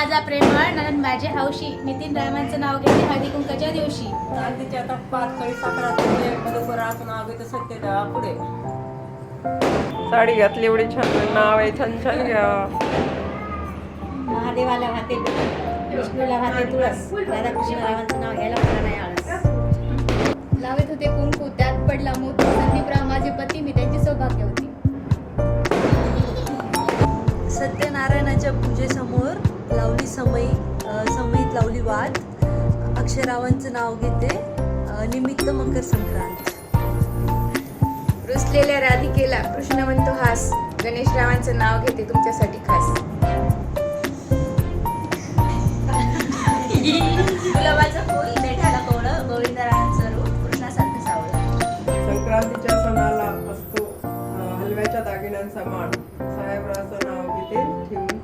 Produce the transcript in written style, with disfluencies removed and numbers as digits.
माझा प्रेमळ ननंद माझे हौशी नितीन रामांचं नाव घेते हळदी कुंकाच्या दिवशी. चांदीच्या आता पातळी साखराचे बरोबराचं नाव घेतं सत्यदा पुढे. साडी घातली एवढी छान नाव आहे छान छान घ्या. महादेवाला वाहते विष्णूला वाहते तुळस राधाकृष्ण रावांचं नाव घ्यायला मला नाही आळस. लावत होते कुंकू त्यात पडला मोती संदीपराव माझे पती मी त्यांची सौभाग्यवती. सत्यनारायणाच्या पूजेसमोर लावली समईत लावली वाद. अक्षरावांचं नाव घेते निमित्त मकर संक्रांत. रुसलेल्या राधिकेला कृष्ण म्हणतो हास गणेशरावांचं नाव घेते तुमच्यासाठी खास. गुलाबाचं फुल मेठाला कोवळं गोविंदरावांचं रूप कृष्णासारखं सावळं. संक्रांतीच्या सणाला असतो हलव्याच्या दागिन्यांचा मान. साहेबराचं नाव घेते ठेवून